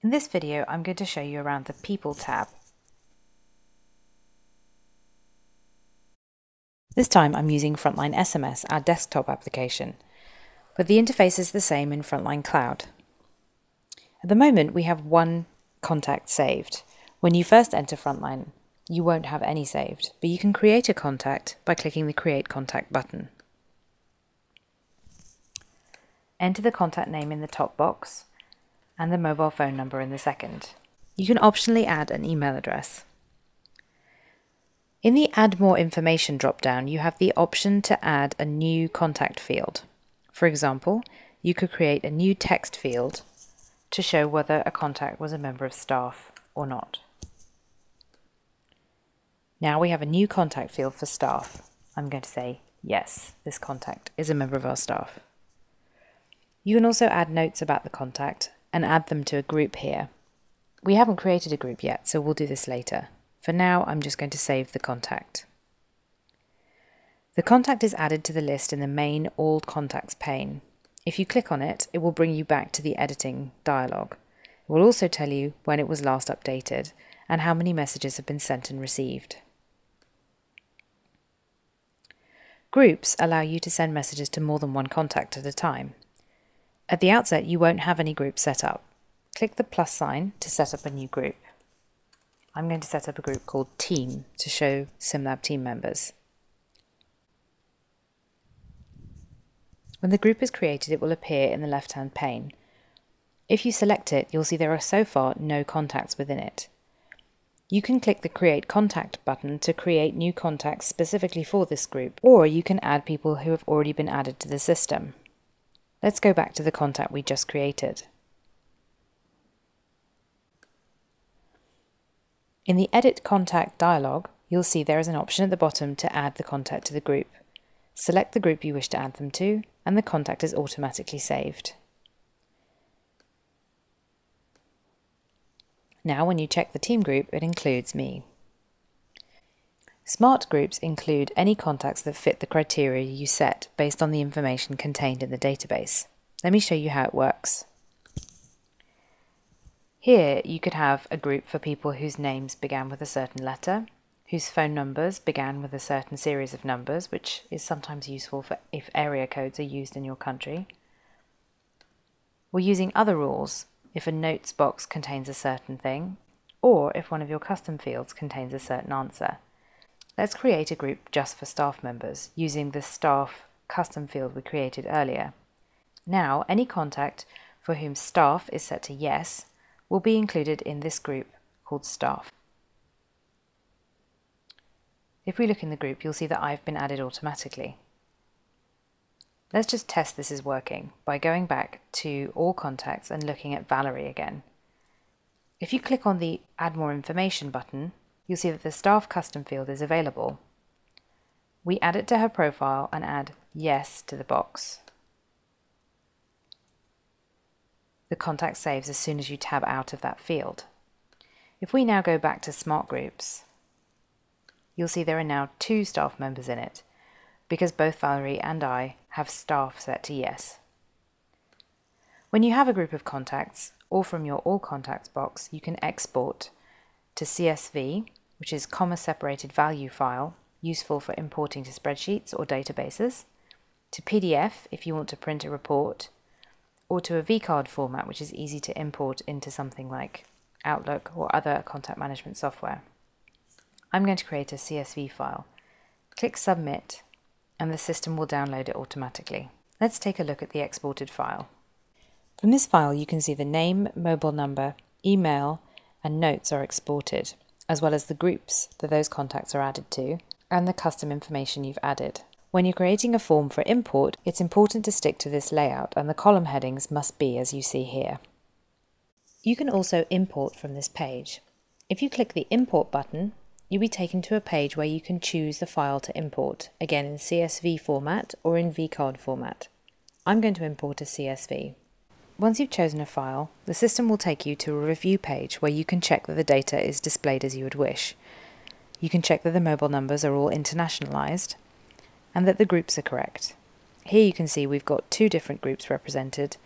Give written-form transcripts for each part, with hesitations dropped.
In this video, I'm going to show you around the People tab. This time I'm using Frontline SMS, our desktop application, but the interface is the same in Frontline Cloud. At the moment, we have one contact saved. When you first enter Frontline, you won't have any saved, but you can create a contact by clicking the Create Contact button. Enter the contact name in the top box and the mobile phone number in the second. You can optionally add an email address. In the Add More Information drop-down, you have the option to add a new contact field. For example, you could create a new text field to show whether a contact was a member of staff or not. Now we have a new contact field for staff. I'm going to say, yes, this contact is a member of our staff. You can also add notes about the contact and add them to a group here. We haven't created a group yet, so we'll do this later. For now, I'm just going to save the contact. The contact is added to the list in the main All Contacts pane. If you click on it, it will bring you back to the editing dialog. It will also tell you when it was last updated and how many messages have been sent and received. Groups allow you to send messages to more than one contact at a time. At the outset, you won't have any groups set up. Click the plus sign to set up a new group. I'm going to set up a group called Team to show SimLab team members. When the group is created, it will appear in the left-hand pane. If you select it, you'll see there are so far no contacts within it. You can click the Create Contact button to create new contacts specifically for this group, or you can add people who have already been added to the system. Let's go back to the contact we just created. In the Edit Contact dialog, you'll see there is an option at the bottom to add the contact to the group. Select the group you wish to add them to, and the contact is automatically saved. Now, when you check the team group, it includes me. Smart groups include any contacts that fit the criteria you set based on the information contained in the database. Let me show you how it works. Here you could have a group for people whose names began with a certain letter, whose phone numbers began with a certain series of numbers, which is sometimes useful for if area codes are used in your country. We're using other rules if a notes box contains a certain thing, or if one of your custom fields contains a certain answer. Let's create a group just for staff members, using the staff custom field we created earlier. Now, any contact for whom staff is set to yes will be included in this group called staff. If we look in the group, you'll see that I've been added automatically. Let's just test this is working by going back to all contacts and looking at Valerie again. If you click on the Add More Information button, you'll see that the staff custom field is available. We add it to her profile and add yes to the box. The contact saves as soon as you tab out of that field. If we now go back to Smart Groups, you'll see there are now 2 staff members in it, because both Valerie and I have staff set to yes. When you have a group of contacts, or from your All Contacts box, you can export to CSV, which is comma-separated value file, useful for importing to spreadsheets or databases, to PDF if you want to print a report, or to a vCard format, which is easy to import into something like Outlook or other contact management software. I'm going to create a CSV file. Click Submit, and the system will download it automatically. Let's take a look at the exported file. From this file, you can see the name, mobile number, email, and notes are exported, as well as the groups that those contacts are added to, and the custom information you've added. When you're creating a form for import, it's important to stick to this layout, and the column headings must be as you see here. You can also import from this page. If you click the Import button, you'll be taken to a page where you can choose the file to import, again in CSV format or in vCard format. I'm going to import a CSV. Once you've chosen a file, the system will take you to a review page where you can check that the data is displayed as you would wish. You can check that the mobile numbers are all internationalized and that the groups are correct. Here you can see we've got 2 different groups represented,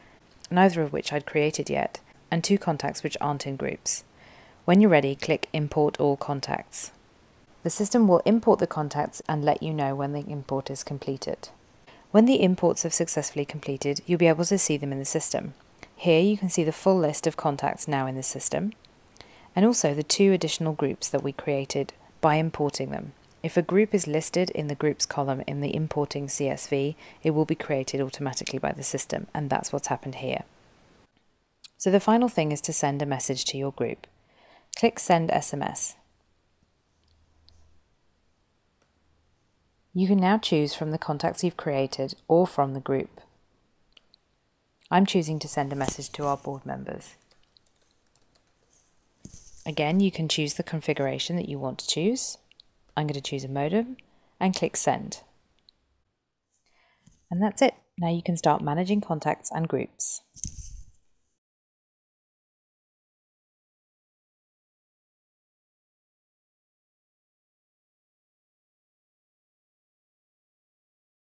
neither of which I'd created yet, and 2 contacts which aren't in groups. When you're ready, click Import All Contacts. The system will import the contacts and let you know when the import is completed. When the imports have successfully completed, you'll be able to see them in the system. Here you can see the full list of contacts now in the system, and also the 2 additional groups that we created by importing them. If a group is listed in the Groups column in the Importing CSV, it will be created automatically by the system, and that's what's happened here. So the final thing is to send a message to your group. Click Send SMS. You can now choose from the contacts you've created or from the group. I'm choosing to send a message to our board members. Again, you can choose the configuration that you want to choose. I'm going to choose a modem and click Send. And that's it. Now you can start managing contacts and groups.